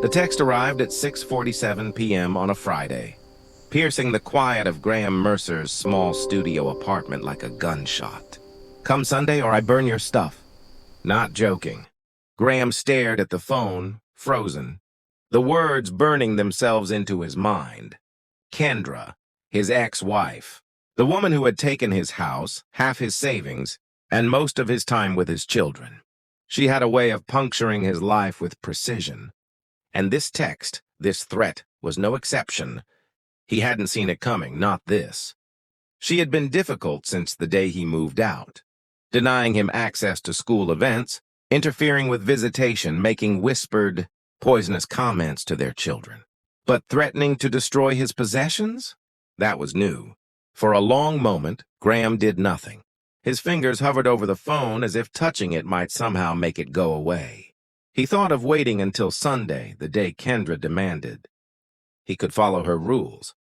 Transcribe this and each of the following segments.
The text arrived at 6:47 p.m. on a Friday, piercing the quiet of Graham Mercer's small studio apartment like a gunshot. "Come Sunday or I burn your stuff." Not joking. Graham stared at the phone, frozen, the words burning themselves into his mind. Kendra, his ex-wife, the woman who had taken his house, half his savings, and most of his time with his children. She had a way of puncturing his life with precision. And this text, this threat, was no exception. He hadn't seen it coming, not this. She had been difficult since the day he moved out, denying him access to school events, interfering with visitation, making whispered, poisonous comments to their children. But threatening to destroy his possessions? That was new. For a long moment, Graham did nothing. His fingers hovered over the phone as if touching it might somehow make it go away. He thought of waiting until Sunday, the day Kendra demanded. He could follow her rules.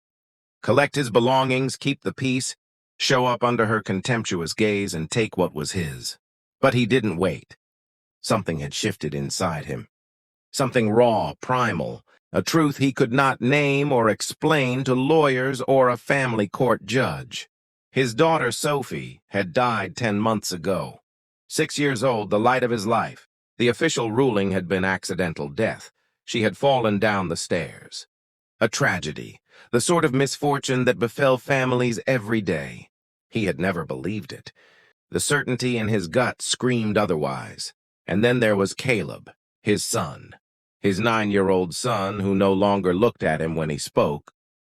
Collect his belongings, keep the peace, show up under her contemptuous gaze, and take what was his. But he didn't wait. Something had shifted inside him. Something raw, primal, a truth he could not name or explain to lawyers or a family court judge. His daughter, Sophie, had died 10 months ago. 6 years old, the light of his life. The official ruling had been accidental death. She had fallen down the stairs. A tragedy, the sort of misfortune that befell families every day. He had never believed it. The certainty in his gut screamed otherwise. And then there was Caleb, his son. His 9-year-old son who no longer looked at him when he spoke,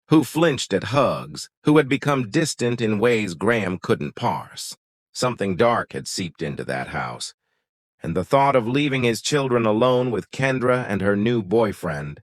who flinched at hugs, who had become distant in ways Graham couldn't parse. Something dark had seeped into that house. And the thought of leaving his children alone with Kendra and her new boyfriend,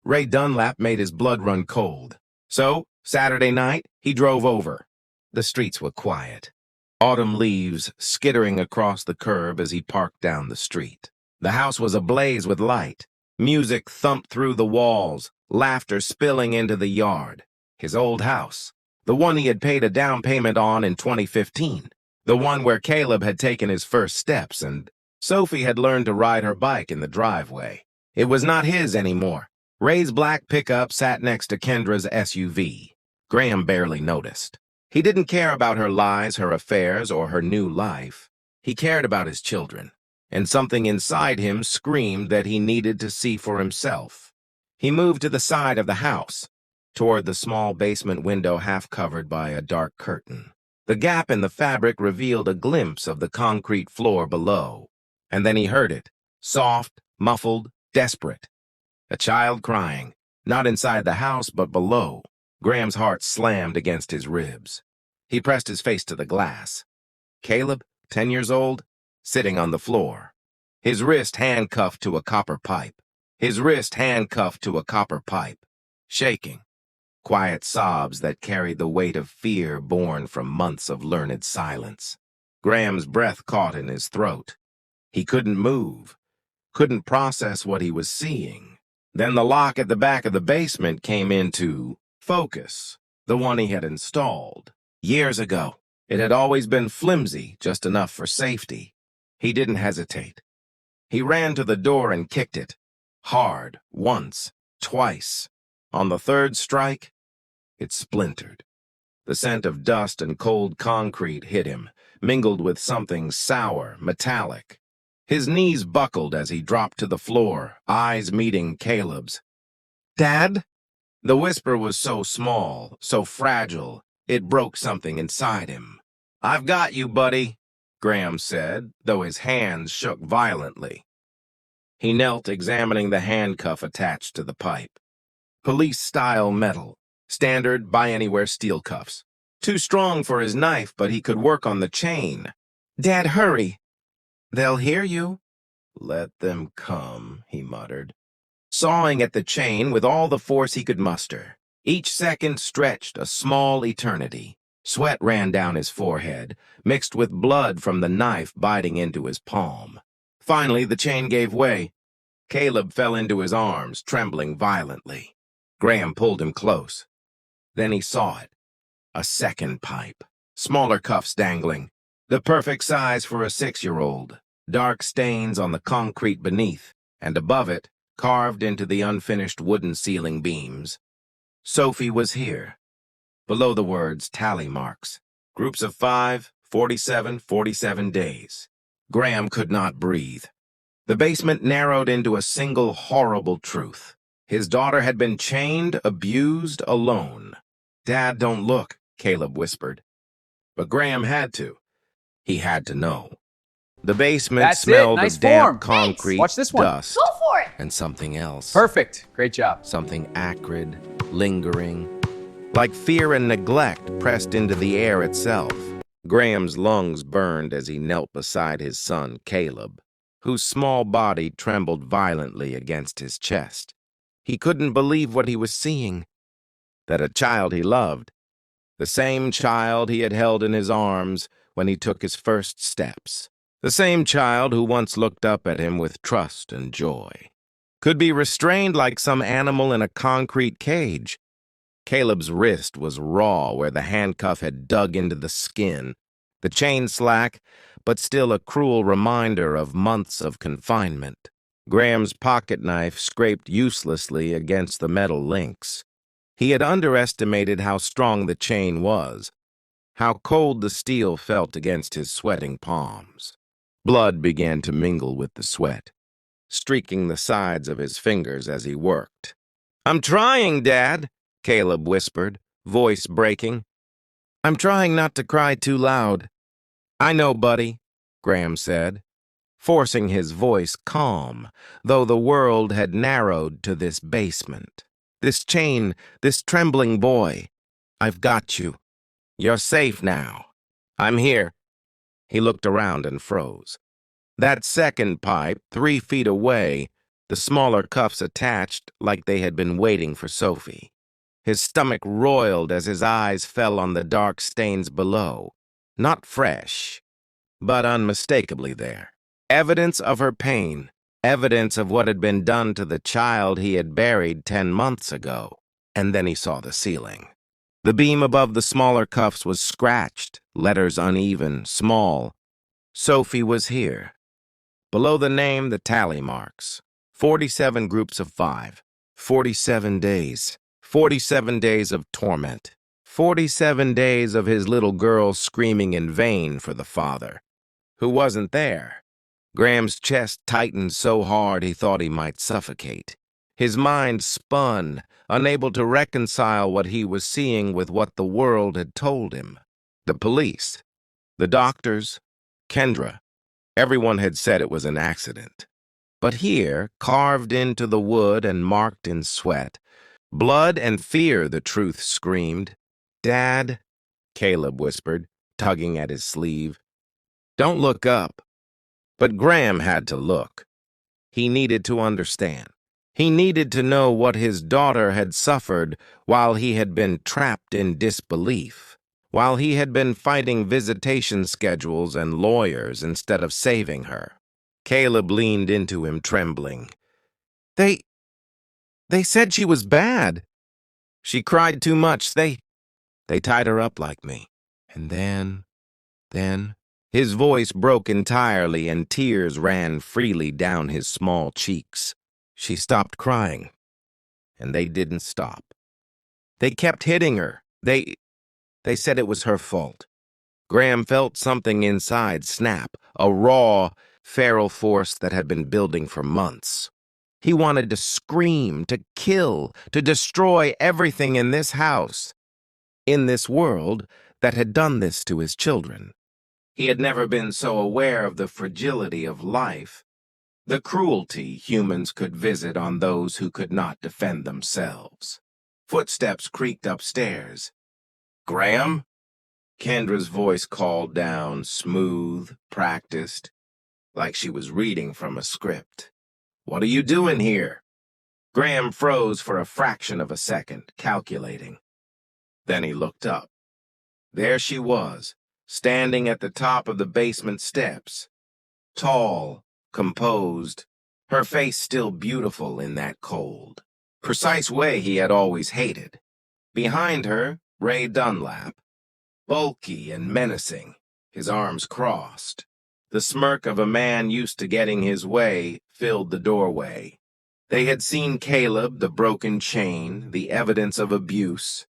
Ray Dunlap, made his blood run cold. So, Saturday night, he drove over. The streets were quiet. Autumn leaves skittering across the curb as he parked down the street. The house was ablaze with light. Music thumped through the walls, laughter spilling into the yard. His old house, the one he had paid a down payment on in 2015, the one where Caleb had taken his first steps and Sophie had learned to ride her bike in the driveway. It was not his anymore. Ray's black pickup sat next to Kendra's SUV. Graham barely noticed. He didn't care about her lies, her affairs, or her new life. He cared about his children, and something inside him screamed that he needed to see for himself. He moved to the side of the house, toward the small basement window half covered by a dark curtain. The gap in the fabric revealed a glimpse of the concrete floor below. And then he heard it, soft, muffled, desperate. A child crying, not inside the house, but below. Graham's heart slammed against his ribs. He pressed his face to the glass. Caleb, 10 years old, sitting on the floor. His wrist handcuffed to a copper pipe. Shaking. Quiet sobs that carried the weight of fear born from months of learned silence. Graham's breath caught in his throat. He couldn't move, couldn't process what he was seeing. Then the lock at the back of the basement came into focus, the one he had installed. Years ago, it had always been flimsy, just enough for safety. He didn't hesitate. He ran to the door and kicked it. Hard, once, twice. On the third strike, it splintered. The scent of dust and cold concrete hit him, mingled with something sour, metallic. His knees buckled as he dropped to the floor, eyes meeting Caleb's. "Dad?" The whisper was so small, so fragile, it broke something inside him. "I've got you, buddy," Graham said, though his hands shook violently. He knelt, examining the handcuff attached to the pipe. Police-style metal, standard buy-anywhere steel cuffs. Too strong for his knife, but he could work on the chain. "Dad, hurry." "They'll hear you." "Let them come," he muttered, sawing at the chain with all the force he could muster. Each second stretched a small eternity. Sweat ran down his forehead, mixed with blood from the knife biting into his palm. Finally, the chain gave way. Caleb fell into his arms, trembling violently. Graham pulled him close. Then he saw it. A second pipe. Smaller cuffs dangling. The perfect size for a 6-year-old. Dark stains on the concrete beneath, and above it, carved into the unfinished wooden ceiling beams. Sophie was here. Below the words, tally marks. Groups of 5, 47, 47 days. Graham could not breathe. The basement narrowed into a single horrible truth. His daughter had been chained, abused, alone. "Dad, don't look," Caleb whispered. But Graham had to. He had to know. The basement That's smelled it. Nice of damp form. concrete, Watch this one. dust, Go for it. and something else. Perfect. Great job. Something acrid, lingering, like fear and neglect pressed into the air itself. Graham's lungs burned as he knelt beside his son, Caleb, whose small body trembled violently against his chest. He couldn't believe what he was seeing. That a child he loved, the same child he had held in his arms when he took his first steps, the same child who once looked up at him with trust and joy, could be restrained like some animal in a concrete cage. Caleb's wrist was raw where the handcuff had dug into the skin, the chain slack, but still a cruel reminder of months of confinement. Graham's pocket knife scraped uselessly against the metal links. He had underestimated how strong the chain was, how cold the steel felt against his sweating palms. Blood began to mingle with the sweat, streaking the sides of his fingers as he worked. "I'm trying, Dad," Caleb whispered, voice breaking. "I'm trying not to cry too loud." "I know, buddy," Graham said, forcing his voice calm, though the world had narrowed to this basement. "This chain, this trembling boy. I've got you. You're safe now. I'm here." He looked around and froze. That second pipe, 3 feet away, the smaller cuffs attached like they had been waiting for Sophie. His stomach roiled as his eyes fell on the dark stains below. Not fresh, but unmistakably there. Evidence of her pain, evidence of what had been done to the child he had buried 10 months ago. And then he saw the ceiling. The beam above the smaller cuffs was scratched, letters uneven, small. Sophie was here. Below the name, the tally marks. 47 groups of 5. 47 days. 47 days of torment. 47 days of his little girl screaming in vain for the father, who wasn't there. Graham's chest tightened so hard he thought he might suffocate. His mind spun, unable to reconcile what he was seeing with what the world had told him. The police, the doctors, Kendra, everyone had said it was an accident. But here, carved into the wood and marked in sweat, blood and fear, the truth screamed. "Dad," Caleb whispered, tugging at his sleeve. "Don't look up." But Graham had to look. He needed to understand. He needed to know what his daughter had suffered while he had been trapped in disbelief, while he had been fighting visitation schedules and lawyers instead of saving her. Caleb leaned into him, trembling. They said she was bad. She cried too much. They tied her up like me. And then, his voice broke entirely and tears ran freely down his small cheeks. She stopped crying, and they didn't stop. They kept hitting her. They said it was her fault. Graham felt something inside snap, a raw, feral force that had been building for months. He wanted to scream, to kill, to destroy everything in this house, in this world that had done this to his children. He had never been so aware of the fragility of life, the cruelty humans could visit on those who could not defend themselves. Footsteps creaked upstairs. "Graham?" Kendra's voice called down, smooth, practiced, like she was reading from a script. "What are you doing here?" Graham froze for a fraction of a second, calculating. Then he looked up. There she was, standing at the top of the basement steps. Tall, composed, her face still beautiful in that cold, precise way he had always hated. Behind her, Ray Dunlap, bulky and menacing, his arms crossed. The smirk of a man used to getting his way filled the doorway. They had seen Caleb, the broken chain, the evidence of abuse.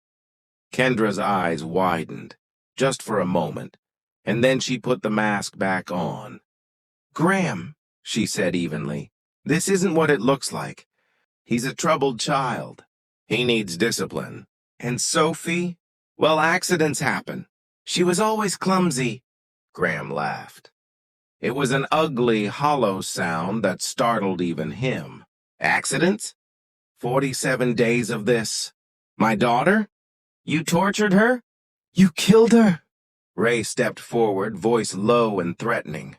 Kendra's eyes widened, just for a moment, and then she put the mask back on. "Graham," she said evenly, "this isn't what it looks like. He's a troubled child. He needs discipline. And Sophie? Well, accidents happen. She was always clumsy." Graham laughed. It was an ugly, hollow sound that startled even him. "Accidents? 47 days of this. My daughter? You tortured her? You killed her?" Ray stepped forward, voice low and threatening.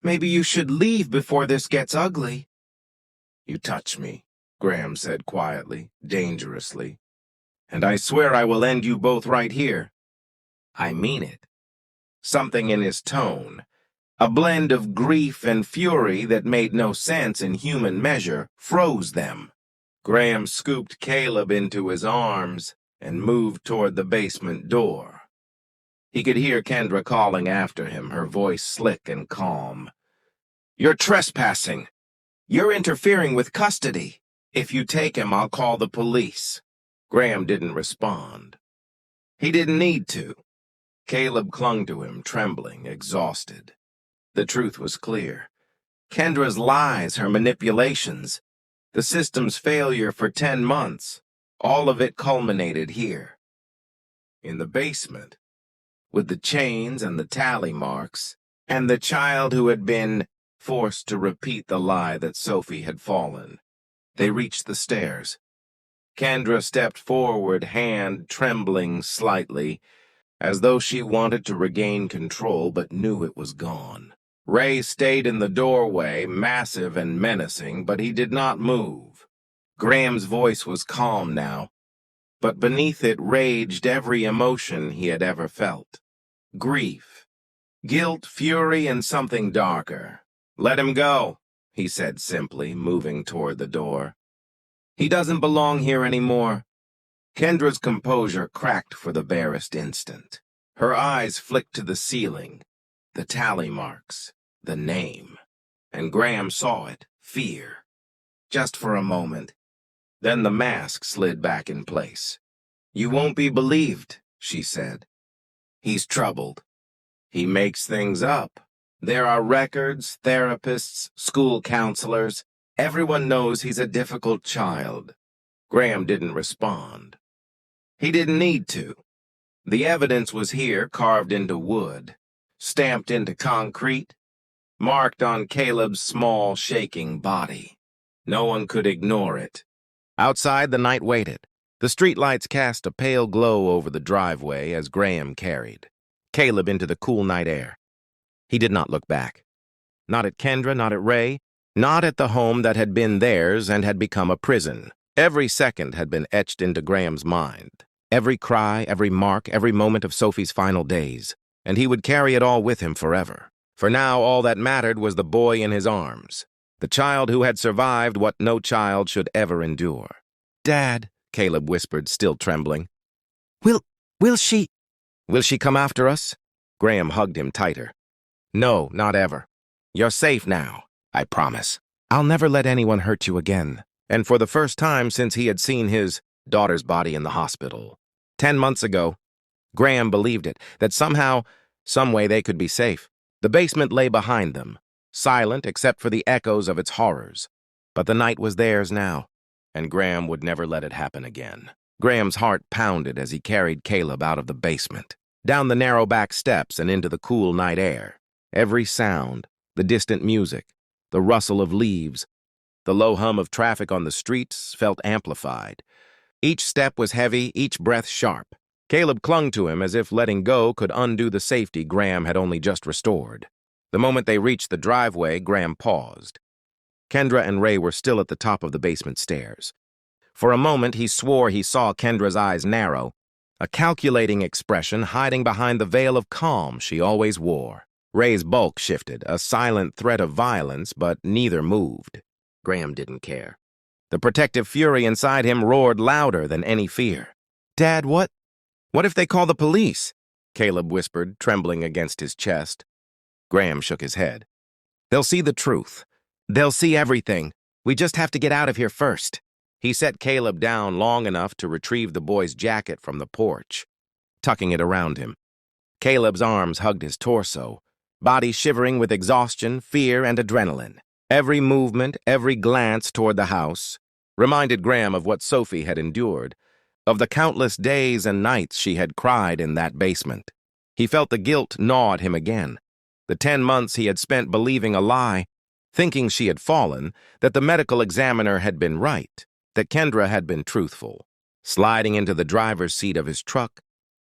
"Maybe you should leave before this gets ugly." "You touch me," Graham said quietly, dangerously. "And I swear I will end you both right here." "I mean it." Something in his tone, a blend of grief and fury that made no sense in human measure, froze them. Graham scooped Caleb into his arms and moved toward the basement door. He could hear Kendra calling after him, her voice slick and calm. "You're trespassing. You're interfering with custody. If you take him, I'll call the police." Graham didn't respond. He didn't need to. Caleb clung to him, trembling, exhausted. The truth was clear. Kendra's lies, her manipulations, the system's failure for 10 months, all of it culminated here. In the basement, with the chains and the tally marks, and the child who had been forced to repeat the lie that Sophie had fallen. They reached the stairs. Kendra stepped forward, hand trembling slightly, as though she wanted to regain control but knew it was gone. Ray stayed in the doorway, massive and menacing, but he did not move. Graham's voice was calm now, but beneath it raged every emotion he had ever felt. Grief, guilt, fury, and something darker. "Let him go," he said simply, moving toward the door. "He doesn't belong here anymore." Kendra's composure cracked for the barest instant. Her eyes flicked to the ceiling, the tally marks, the name. And Graham saw it, fear. Just for a moment. Then the mask slid back in place. "You won't be believed," she said. "He's troubled. He makes things up. There are records, therapists, school counselors. Everyone knows he's a difficult child." Graham didn't respond. He didn't need to. The evidence was here, carved into wood, stamped into concrete, marked on Caleb's small, shaking body. No one could ignore it. Outside, the night waited. The streetlights cast a pale glow over the driveway as Graham carried Caleb into the cool night air. He did not look back. Not at Kendra, not at Ray, not at the home that had been theirs and had become a prison. Every second had been etched into Graham's mind. Every cry, every mark, every moment of Sophie's final days. And he would carry it all with him forever. For now, all that mattered was the boy in his arms. The child who had survived what no child should ever endure. "Dad," Caleb whispered, still trembling. Will she come after us?" Graham hugged him tighter. "No, not ever. You're safe now, I promise. I'll never let anyone hurt you again." And for the first time since he had seen his daughter's body in the hospital 10 months ago, Graham believed it, that somehow, some way they could be safe. The basement lay behind them, silent except for the echoes of its horrors. But the night was theirs now, and Graham would never let it happen again. Graham's heart pounded as he carried Caleb out of the basement, down the narrow back steps and into the cool night air. Every sound, the distant music, the rustle of leaves, the low hum of traffic on the streets felt amplified. Each step was heavy, each breath sharp. Caleb clung to him as if letting go could undo the safety Graham had only just restored. The moment they reached the driveway, Graham paused. Kendra and Ray were still at the top of the basement stairs. For a moment, he swore he saw Kendra's eyes narrow, a calculating expression hiding behind the veil of calm she always wore. Ray's bulk shifted, a silent threat of violence, but neither moved. Graham didn't care. The protective fury inside him roared louder than any fear. "Dad, what if they call the police?" Caleb whispered, trembling against his chest. Graham shook his head. "They'll see the truth. They'll see everything. We just have to get out of here first. He set Caleb down long enough to retrieve the boy's jacket from the porch, tucking it around him. Caleb's arms hugged his torso, body shivering with exhaustion, fear, and adrenaline. Every movement, every glance toward the house reminded Graham of what Sophie had endured, of the countless days and nights she had cried in that basement. He felt the guilt gnaw at him again. The 10 months he had spent believing a lie, thinking she had fallen, that the medical examiner had been right, that Kendra had been truthful. Sliding into the driver's seat of his truck,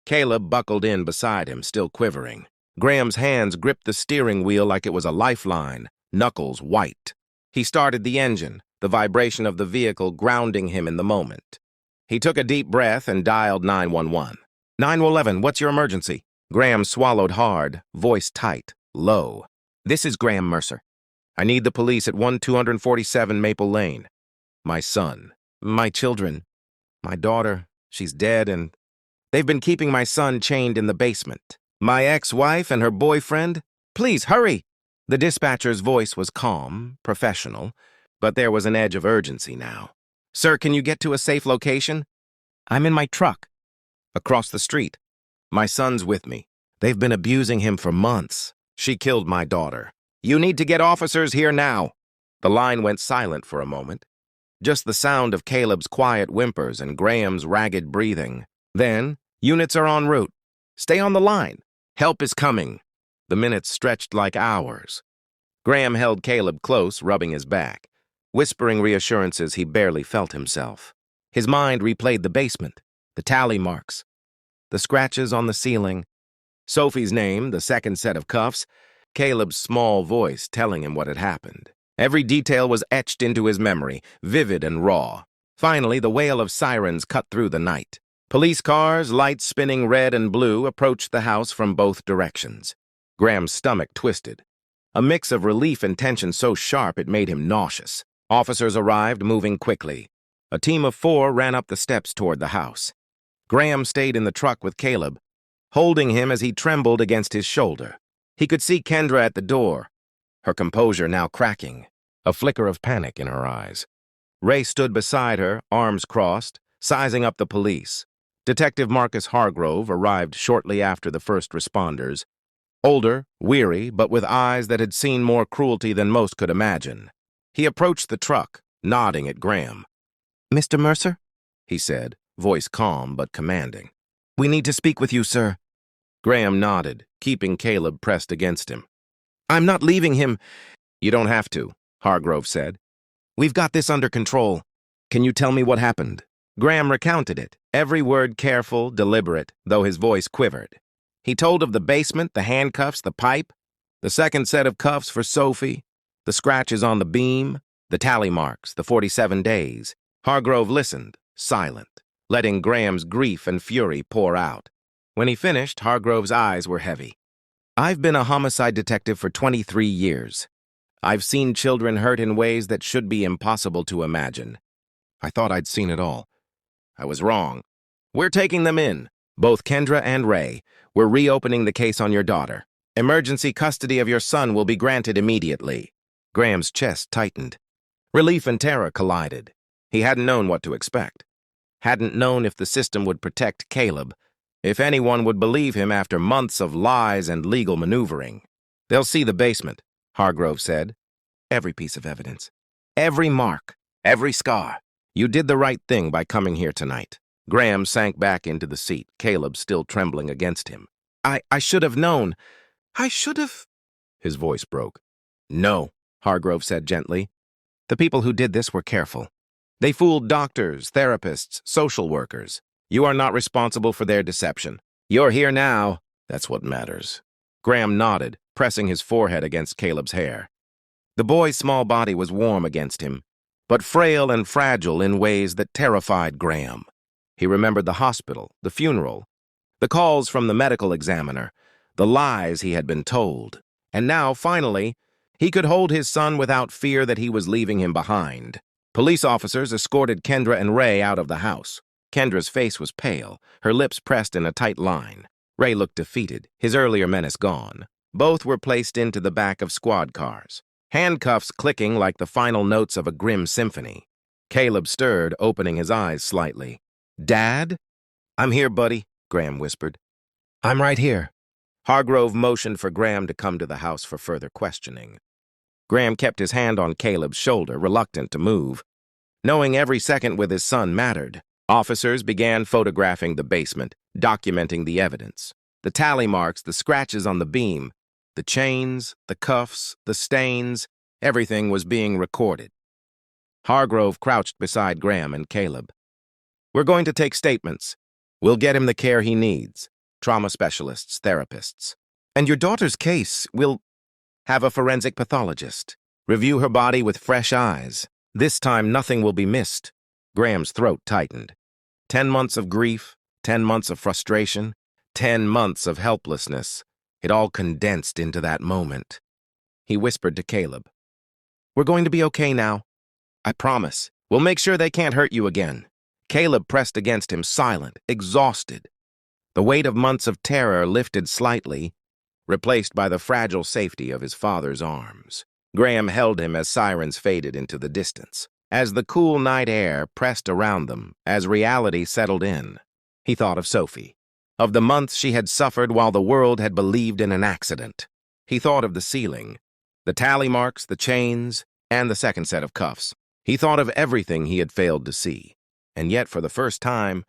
Caleb buckled in beside him, still quivering. Graham's hands gripped the steering wheel like it was a lifeline, knuckles white. He started the engine, the vibration of the vehicle grounding him in the moment. He took a deep breath and dialed 911. 911, what's your emergency? Graham swallowed hard, voice tight, low. This is Graham Mercer. I need the police at 1247 Maple Lane. My son, my children, my daughter, she's dead, and they've been keeping my son chained in the basement. My ex-wife and her boyfriend, please hurry. The dispatcher's voice was calm, professional, but there was an edge of urgency now. Sir, can you get to a safe location? I'm in my truck. Across the street. My son's with me. They've been abusing him for months. She killed my daughter. You need to get officers here now. The line went silent for a moment. Just the sound of Caleb's quiet whimpers and Graham's ragged breathing. Then, units are en route. Stay on the line. Help is coming. The minutes stretched like hours. Graham held Caleb close, rubbing his back, whispering reassurances he barely felt himself. His mind replayed the basement, the tally marks, the scratches on the ceiling, Sophie's name, the second set of cuffs, Caleb's small voice telling him what had happened. Every detail was etched into his memory, vivid and raw. Finally, the wail of sirens cut through the night. Police cars, lights spinning red and blue, approached the house from both directions. Graham's stomach twisted. A mix of relief and tension so sharp it made him nauseous. Officers arrived, moving quickly. A team of 4 ran up the steps toward the house. Graham stayed in the truck with Caleb, holding him as he trembled against his shoulder. He could see Kendra at the door, her composure now cracking, a flicker of panic in her eyes. Ray stood beside her, arms crossed, sizing up the police. Detective Marcus Hargrove arrived shortly after the first responders, older, weary, but with eyes that had seen more cruelty than most could imagine. He approached the truck, nodding at Graham. Mr. Mercer? He said, voice calm but commanding. We need to speak with you, sir. Graham nodded, keeping Caleb pressed against him. I'm not leaving him. You don't have to, Hargrove said. We've got this under control. Can you tell me what happened? Graham recounted it, every word careful, deliberate, though his voice quivered. He told of the basement, the handcuffs, the pipe, the second set of cuffs for Sophie, the scratches on the beam, the tally marks, the 47 days. Hargrove listened, silent, letting Graham's grief and fury pour out. When he finished, Hargrove's eyes were heavy. I've been a homicide detective for 23 years. I've seen children hurt in ways that should be impossible to imagine. I thought I'd seen it all. I was wrong. We're taking them in, both Kendra and Ray. We're reopening the case on your daughter. Emergency custody of your son will be granted immediately. Graham's chest tightened. Relief and terror collided. He hadn't known what to expect. Hadn't known if the system would protect Caleb, if anyone would believe him after months of lies and legal maneuvering. They'll see the basement, Hargrove said. Every piece of evidence. Every mark. Every scar. You did the right thing by coming here tonight. Graham sank back into the seat, Caleb still trembling against him. I should have known. I should have... His voice broke. No, Hargrove said gently. The people who did this were careful. They fooled doctors, therapists, social workers. You are not responsible for their deception. You're here now. That's what matters. Graham nodded, pressing his forehead against Caleb's hair. The boy's small body was warm against him, but frail and fragile in ways that terrified Graham. He remembered the hospital, the funeral, the calls from the medical examiner, the lies he had been told. And now, finally, he could hold his son without fear that he was leaving him behind. Police officers escorted Kendra and Ray out of the house. Kendra's face was pale, her lips pressed in a tight line. Ray looked defeated, his earlier menace gone. Both were placed into the back of squad cars. handcuffs clicking like the final notes of a grim symphony. Caleb stirred, opening his eyes slightly. "Dad?" "I'm here, buddy," Graham whispered. "I'm right here." Hargrove motioned for Graham to come to the house for further questioning. Graham kept his hand on Caleb's shoulder, reluctant to move. Knowing every second with his son mattered, officers began photographing the basement, documenting the evidence. The tally marks, the scratches on the beam, the chains, the cuffs, the stains, everything was being recorded. Hargrove crouched beside Graham and Caleb. "We're going to take statements. We'll get him the care he needs. Trauma specialists, therapists. And your daughter's case, we'll have a forensic pathologist. Review her body with fresh eyes. This time, nothing will be missed." Graham's throat tightened. 10 months of grief, 10 months of frustration, 10 months of helplessness. It all condensed into that moment. He whispered to Caleb, "We're going to be okay now. I promise. We'll make sure they can't hurt you again." Caleb pressed against him, silent, exhausted. The weight of months of terror lifted slightly, replaced by the fragile safety of his father's arms. Graham held him as sirens faded into the distance. As the cool night air pressed around them, as reality settled in, he thought of Sophie, of the months she had suffered while the world had believed in an accident. He thought of the ceiling, the tally marks, the chains, and the second set of cuffs. He thought of everything he had failed to see. And yet, for the first time,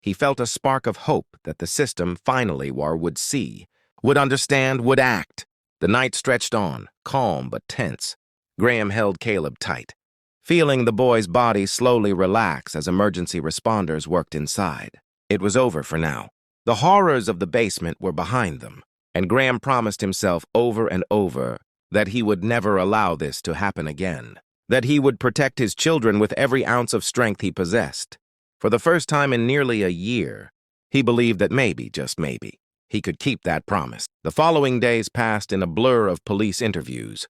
he felt a spark of hope that the system finally would see, would understand, would act. The night stretched on, calm but tense. Graham held Caleb tight, feeling the boy's body slowly relax as emergency responders worked inside. It was over for now. The horrors of the basement were behind them, and Graham promised himself over and over that he would never allow this to happen again, that he would protect his children with every ounce of strength he possessed. For the first time in nearly a year, he believed that maybe, just maybe, he could keep that promise. The following days passed in a blur of police interviews,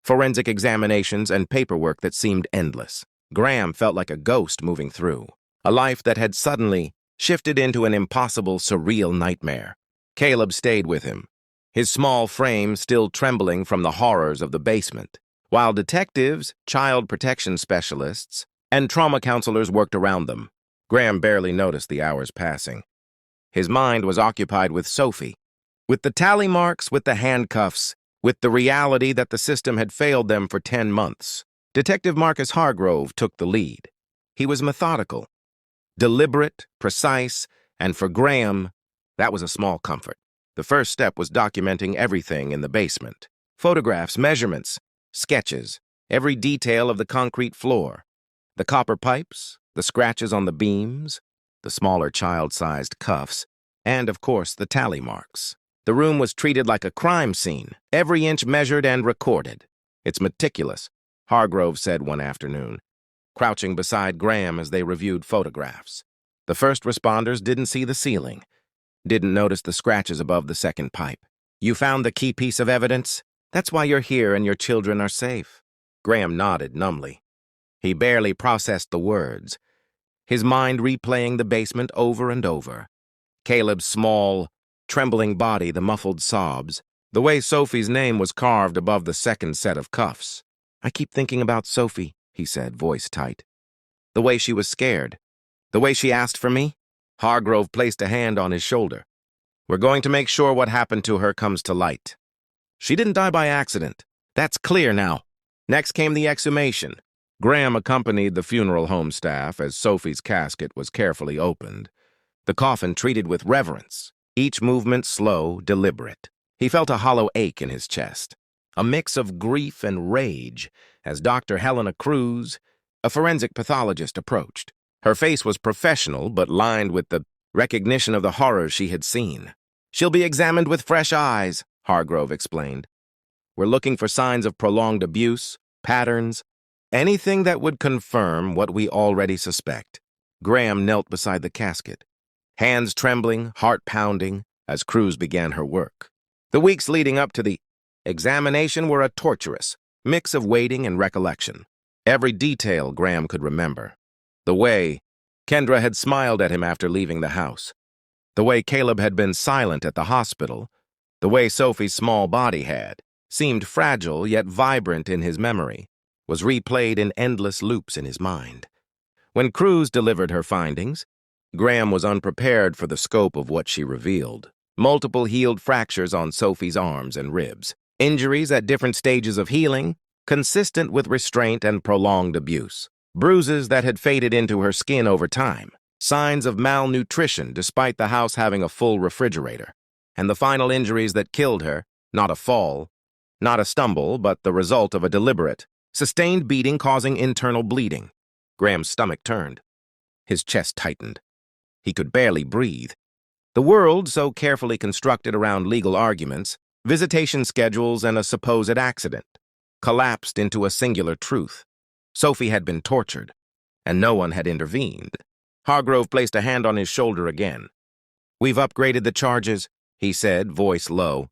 forensic examinations, and paperwork that seemed endless. Graham felt like a ghost moving through, a life that had suddenly shifted into an impossible, surreal nightmare. Caleb stayed with him, his small frame still trembling from the horrors of the basement, while detectives, child protection specialists, and trauma counselors worked around them. Graham barely noticed the hours passing. His mind was occupied with Sophie, with the tally marks, with the handcuffs, with the reality that the system had failed them for 10 months. Detective Marcus Hargrove took the lead. He was methodical, deliberate, precise, and for Graham, that was a small comfort. The first step was documenting everything in the basement. Photographs, measurements, sketches, every detail of the concrete floor, the copper pipes, the scratches on the beams, the smaller child-sized cuffs, and, of course, the tally marks. The room was treated like a crime scene, every inch measured and recorded. "It's meticulous," Hargrove said one afternoon, crouching beside Graham as they reviewed photographs. The first responders didn't see the ceiling, didn't notice the scratches above the second pipe. "You found the key piece of evidence? That's why you're here and your children are safe." Graham nodded numbly. He barely processed the words, his mind replaying the basement over and over. Caleb's small, trembling body, the muffled sobs, the way Sophie's name was carved above the second set of cuffs. "I keep thinking about Sophie," he said, voice tight. "The way she was scared, the way she asked for me." Hargrove placed a hand on his shoulder. "We're going to make sure what happened to her comes to light. She didn't die by accident. That's clear now." Next came the exhumation. Graham accompanied the funeral home staff as Sophie's casket was carefully opened, the coffin treated with reverence, each movement slow, deliberate. He felt a hollow ache in his chest, a mix of grief and rage as Dr. Helena Cruz, a forensic pathologist, approached. Her face was professional but lined with the recognition of the horrors she had seen. "She'll be examined with fresh eyes," Hargrove explained. "We're looking for signs of prolonged abuse, patterns, anything that would confirm what we already suspect." Graham knelt beside the casket, hands trembling, heart pounding, as Cruz began her work. The weeks leading up to the examination were a torturous mix of waiting and recollection. Every detail Graham could remember. The way Kendra had smiled at him after leaving the house. The way Caleb had been silent at the hospital. The way Sophie's small body had, seemed fragile yet vibrant in his memory, was replayed in endless loops in his mind. When Cruz delivered her findings, Graham was unprepared for the scope of what she revealed. Multiple healed fractures on Sophie's arms and ribs, injuries at different stages of healing, consistent with restraint and prolonged abuse, bruises that had faded into her skin over time, signs of malnutrition despite the house having a full refrigerator, and the final injuries that killed her, not a fall, not a stumble, but the result of a deliberate, sustained beating causing internal bleeding. Graham's stomach turned. His chest tightened. He could barely breathe. The world, so carefully constructed around legal arguments, visitation schedules, and a supposed accident, collapsed into a singular truth. Sophie had been tortured, and no one had intervened. Hargrove placed a hand on his shoulder again. "We've upgraded the charges," he said, voice low.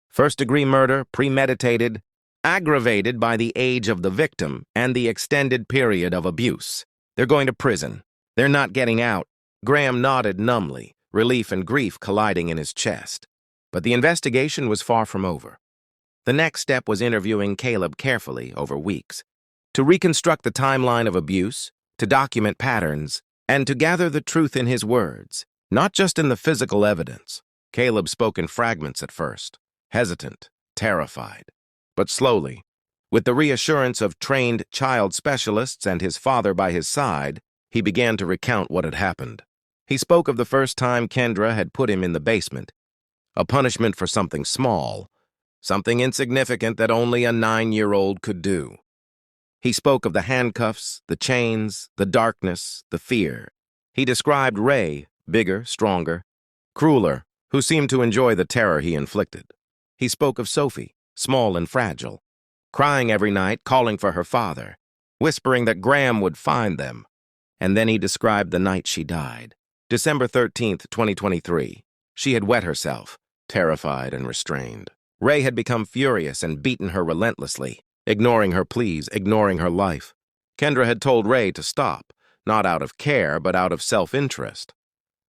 "First-degree murder, premeditated, aggravated by the age of the victim and the extended period of abuse. They're going to prison. They're not getting out." Graham nodded numbly, relief and grief colliding in his chest. But the investigation was far from over. The next step was interviewing Caleb carefully over weeks, to reconstruct the timeline of abuse, to document patterns, and to gather the truth in his words, not just in the physical evidence. Caleb spoke in fragments at first, hesitant, terrified. But slowly, with the reassurance of trained child specialists and his father by his side, he began to recount what had happened. He spoke of the first time Kendra had put him in the basement, a punishment for something small, something insignificant that only a 9-year-old could do. He spoke of the handcuffs, the chains, the darkness, the fear. He described Ray, bigger, stronger, crueler, who seemed to enjoy the terror he inflicted. He spoke of Sophie, small and fragile, crying every night, calling for her father, whispering that Graham would find them. And then he described the night she died. December 13th, 2023. She had wet herself, terrified and restrained. Ray had become furious and beaten her relentlessly, ignoring her pleas, ignoring her life. Kendra had told Ray to stop, not out of care, but out of self-interest.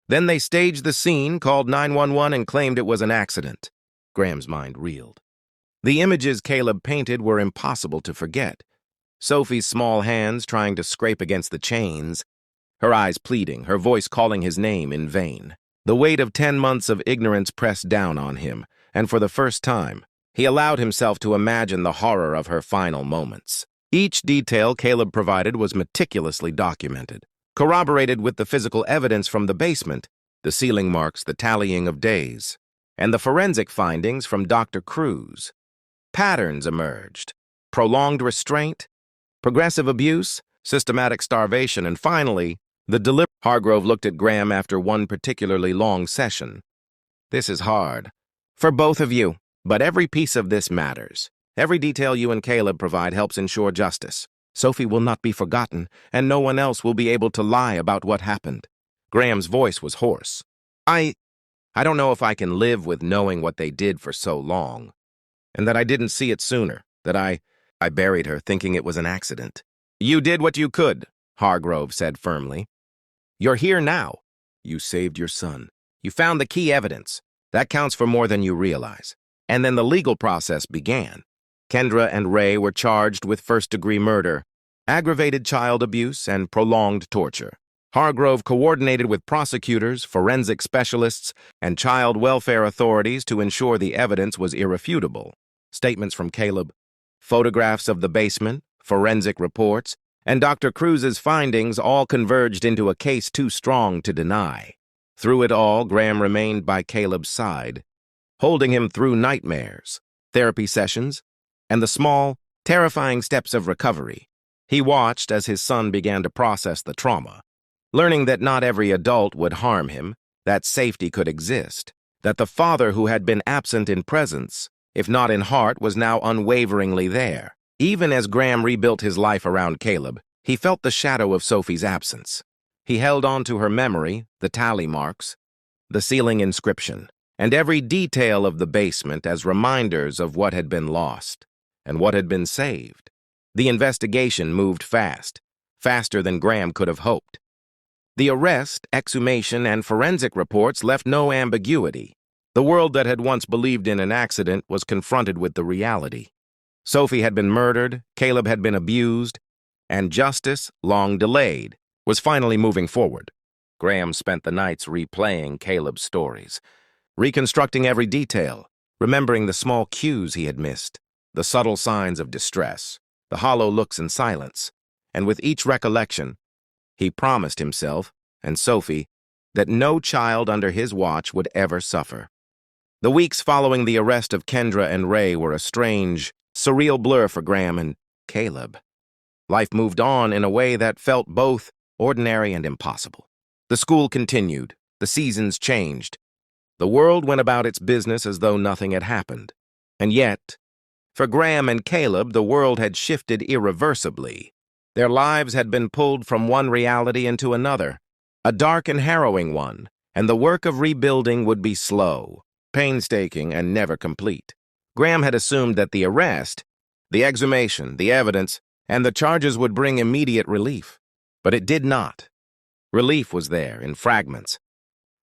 Then they staged the scene, called 911, and claimed it was an accident. Graham's mind reeled. The images Caleb painted were impossible to forget. Sophie's small hands trying to scrape against the chains, her eyes pleading, her voice calling his name in vain. The weight of 10 months of ignorance pressed down on him, and for the first time, he allowed himself to imagine the horror of her final moments. Each detail Caleb provided was meticulously documented, corroborated with the physical evidence from the basement, the ceiling marks, the tallying of days, and the forensic findings from Dr. Cruz. Patterns emerged: prolonged restraint, progressive abuse, systematic starvation, and finally, the deliberate. Hargrove looked at Graham after one particularly long session. "This is hard. For both of you. But every piece of this matters. Every detail you and Caleb provide helps ensure justice. Sophie will not be forgotten, and no one else will be able to lie about what happened." Graham's voice was hoarse. I don't know if I can live with knowing what they did for so long, and that I didn't see it sooner, that I buried her thinking it was an accident." "You did what you could," Hargrove said firmly. "You're here now. You saved your son. You found the key evidence. That counts for more than you realize." And then the legal process began. Kendra and Ray were charged with first-degree murder, aggravated child abuse, and prolonged torture. Hargrove coordinated with prosecutors, forensic specialists, and child welfare authorities to ensure the evidence was irrefutable. Statements from Caleb, photographs of the basement, forensic reports, and Dr. Cruz's findings all converged into a case too strong to deny. Through it all, Graham remained by Caleb's side, holding him through nightmares, therapy sessions, and the small, terrifying steps of recovery. He watched as his son began to process the trauma, learning that not every adult would harm him, that safety could exist, that the father who had been absent in presence, if not in heart, was now unwaveringly there. Even as Graham rebuilt his life around Caleb, he felt the shadow of Sophie's absence. He held on to her memory, the tally marks, the ceiling inscription, and every detail of the basement as reminders of what had been lost and what had been saved. The investigation moved fast, faster than Graham could have hoped. The arrest, exhumation, and forensic reports left no ambiguity. The world that had once believed in an accident was confronted with the reality. Sophie had been murdered, Caleb had been abused, and justice, long delayed, was finally moving forward. Graham spent the nights replaying Caleb's stories, reconstructing every detail, remembering the small cues he had missed, the subtle signs of distress, the hollow looks in silence, and with each recollection, he promised himself and Sophie that no child under his watch would ever suffer. The weeks following the arrest of Kendra and Ray were a strange, surreal blur for Graham and Caleb. Life moved on in a way that felt both ordinary and impossible. The school continued, the seasons changed. The world went about its business as though nothing had happened. And yet, for Graham and Caleb, the world had shifted irreversibly. Their lives had been pulled from one reality into another, a dark and harrowing one, and the work of rebuilding would be slow, painstaking, and never complete. Graham had assumed that the arrest, the exhumation, the evidence, and the charges would bring immediate relief. But it did not. Relief was there, in fragments.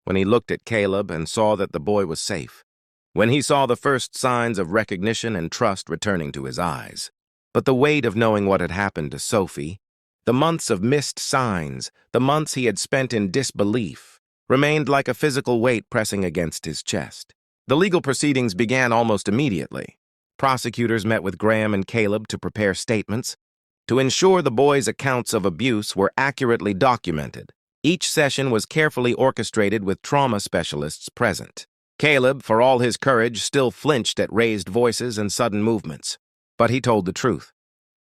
When he looked at Caleb and saw that the boy was safe. When he saw the first signs of recognition and trust returning to his eyes. But the weight of knowing what had happened to Sophie, the months of missed signs, the months he had spent in disbelief, remained like a physical weight pressing against his chest. The legal proceedings began almost immediately. Prosecutors met with Graham and Caleb to prepare statements, to ensure the boys' accounts of abuse were accurately documented. Each session was carefully orchestrated with trauma specialists present. Caleb, for all his courage, still flinched at raised voices and sudden movements. But he told the truth.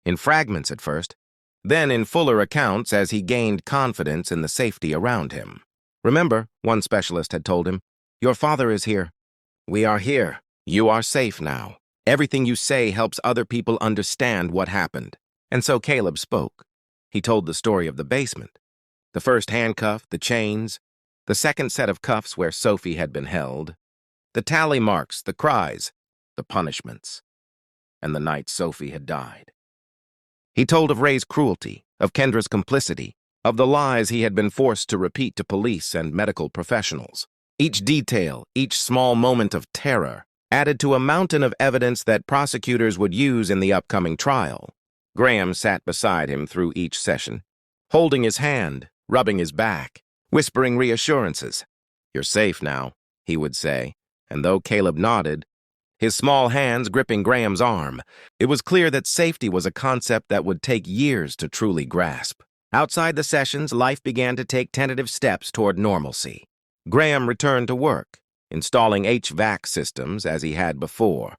In fragments at first, then in fuller accounts as he gained confidence in the safety around him. Remember, one specialist had told him, "Your father is here. We are here. You are safe now. Everything you say helps other people understand what happened." And so Caleb spoke. He told the story of the basement. The first handcuff, the chains, the second set of cuffs where Sophie had been held, the tally marks, the cries, the punishments, and the night Sophie had died. He told of Ray's cruelty, of Kendra's complicity, of the lies he had been forced to repeat to police and medical professionals. Each detail, each small moment of terror, added to a mountain of evidence that prosecutors would use in the upcoming trial. Graham sat beside him through each session, holding his hand, rubbing his back, whispering reassurances. "You're safe now," he would say, and though Caleb nodded, his small hands gripping Graham's arm, it was clear that safety was a concept that would take years to truly grasp. Outside the sessions, life began to take tentative steps toward normalcy. Graham returned to work, installing HVAC systems as he had before,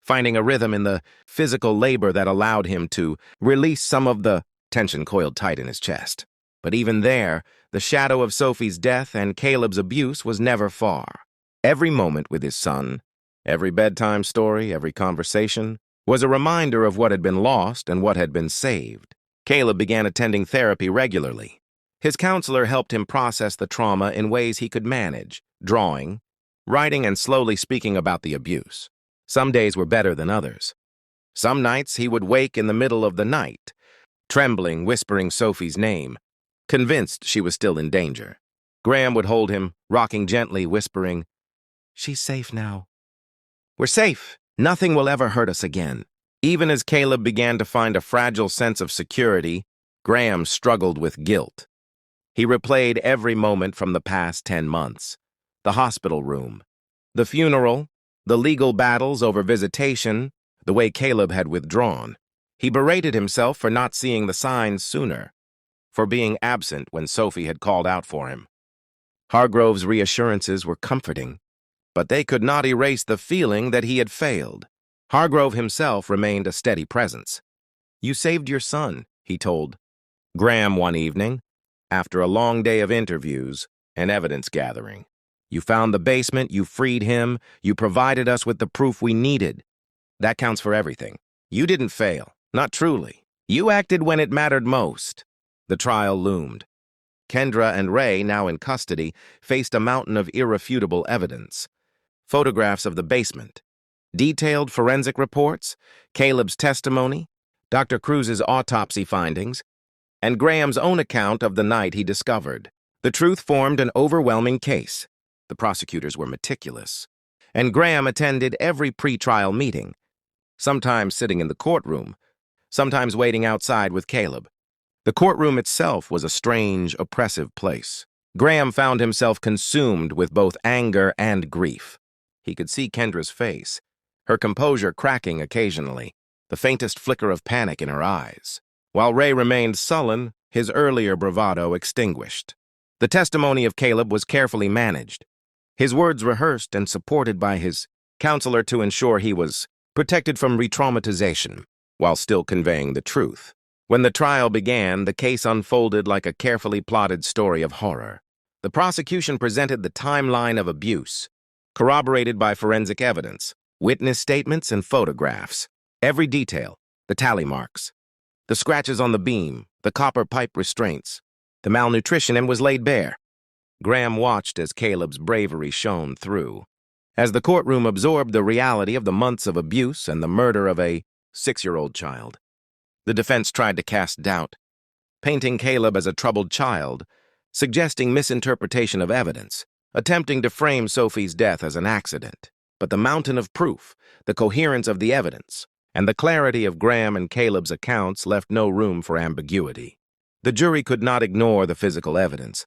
finding a rhythm in the physical labor that allowed him to release some of the tension coiled tight in his chest. But even there, the shadow of Sophie's death and Caleb's abuse was never far. Every moment with his son, every bedtime story, every conversation, was a reminder of what had been lost and what had been saved. Caleb began attending therapy regularly. His counselor helped him process the trauma in ways he could manage, drawing, writing, and slowly speaking about the abuse. Some days were better than others. Some nights he would wake in the middle of the night, trembling, whispering Sophie's name, convinced she was still in danger. Graham would hold him, rocking gently, whispering, "She's safe now. We're safe. Nothing will ever hurt us again." Even as Caleb began to find a fragile sense of security, Graham struggled with guilt. He replayed every moment from the past 10 months. The hospital room, the funeral, the legal battles over visitation, the way Caleb had withdrawn. He berated himself for not seeing the signs sooner, for being absent when Sophie had called out for him. Hargrove's reassurances were comforting, but they could not erase the feeling that he had failed. Hargrove himself remained a steady presence. "You saved your son," he told Graham one evening, after a long day of interviews and evidence gathering. "You found the basement, you freed him, you provided us with the proof we needed. That counts for everything. You didn't fail, not truly. You acted when it mattered most." The trial loomed. Kendra and Ray, now in custody, faced a mountain of irrefutable evidence. Photographs of the basement, detailed forensic reports, Caleb's testimony, Dr. Cruz's autopsy findings, and Graham's own account of the night he discovered. The truth formed an overwhelming case. The prosecutors were meticulous. and Graham attended every pre-trial meeting, sometimes sitting in the courtroom, sometimes waiting outside with Caleb. The courtroom itself was a strange, oppressive place. Graham found himself consumed with both anger and grief. He could see Kendra's face, her composure cracking occasionally, the faintest flicker of panic in her eyes, while Ray remained sullen, his earlier bravado extinguished. The testimony of Caleb was carefully managed, his words rehearsed and supported by his counselor to ensure he was protected from re-traumatization, while still conveying the truth. When the trial began, the case unfolded like a carefully plotted story of horror. The prosecution presented the timeline of abuse, corroborated by forensic evidence, witness statements, and photographs. Every detail, the tally marks, the scratches on the beam, the copper pipe restraints, the malnutrition, and was laid bare. Graham watched as Caleb's bravery shone through, as the courtroom absorbed the reality of the months of abuse and the murder of a 6-year-old child. The defense tried to cast doubt, painting Caleb as a troubled child, suggesting misinterpretation of evidence, attempting to frame Sophie's death as an accident. But the mountain of proof, the coherence of the evidence, and the clarity of Graham and Caleb's accounts left no room for ambiguity. The jury could not ignore the physical evidence,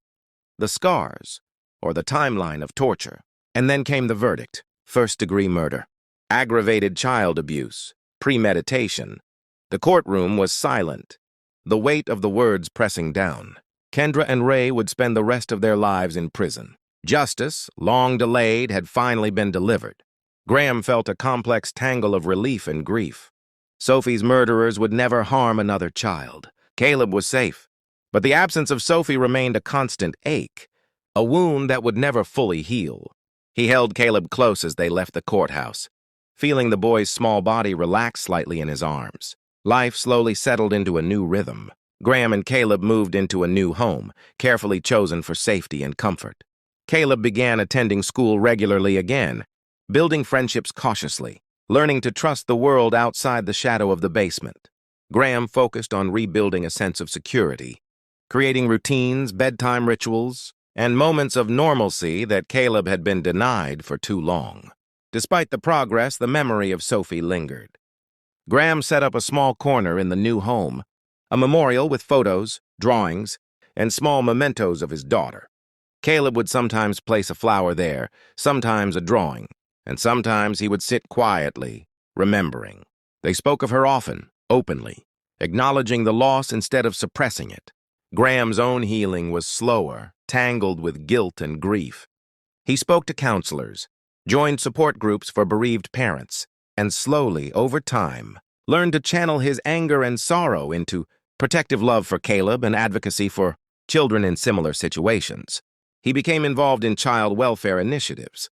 the scars, or the timeline of torture. And then came the verdict: first-degree murder, aggravated child abuse, premeditation. The courtroom was silent, the weight of the words pressing down. Kendra and Ray would spend the rest of their lives in prison. Justice, long delayed, had finally been delivered. Graham felt a complex tangle of relief and grief. Sophie's murderers would never harm another child. Caleb was safe, but the absence of Sophie remained a constant ache, a wound that would never fully heal. He held Caleb close as they left the courthouse, feeling the boy's small body relax slightly in his arms. Life slowly settled into a new rhythm. Graham and Caleb moved into a new home, carefully chosen for safety and comfort. Caleb began attending school regularly again, building friendships cautiously, learning to trust the world outside the shadow of the basement. Graham focused on rebuilding a sense of security, creating routines, bedtime rituals, and moments of normalcy that Caleb had been denied for too long. Despite the progress, the memory of Sophie lingered. Graham set up a small corner in the new home, a memorial with photos, drawings, and small mementos of his daughter. Caleb would sometimes place a flower there, sometimes a drawing, and sometimes he would sit quietly, remembering. They spoke of her often, openly, acknowledging the loss instead of suppressing it. Graham's own healing was slower, tangled with guilt and grief. He spoke to counselors, joined support groups for bereaved parents, and slowly, over time, learned to channel his anger and sorrow into protective love for Caleb and advocacy for children in similar situations. He became involved in child welfare initiatives,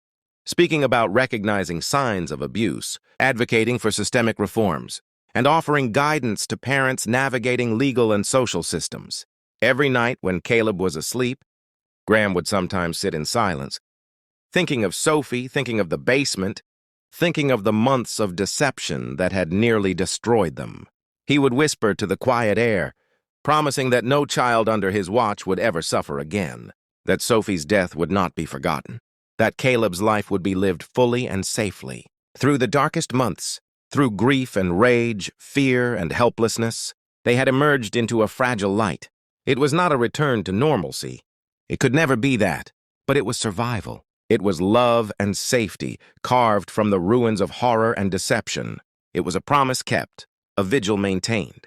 speaking about recognizing signs of abuse, advocating for systemic reforms, and offering guidance to parents navigating legal and social systems. Every night when Caleb was asleep, Graham would sometimes sit in silence, thinking of Sophie, thinking of the basement, thinking of the months of deception that had nearly destroyed them. He would whisper to the quiet air, promising that no child under his watch would ever suffer again, that Sophie's death would not be forgotten, that Caleb's life would be lived fully and safely. Through the darkest months, through grief and rage, fear and helplessness, they had emerged into a fragile light. It was not a return to normalcy. It could never be that, but it was survival. It was love and safety, carved from the ruins of horror and deception. It was a promise kept, a vigil maintained.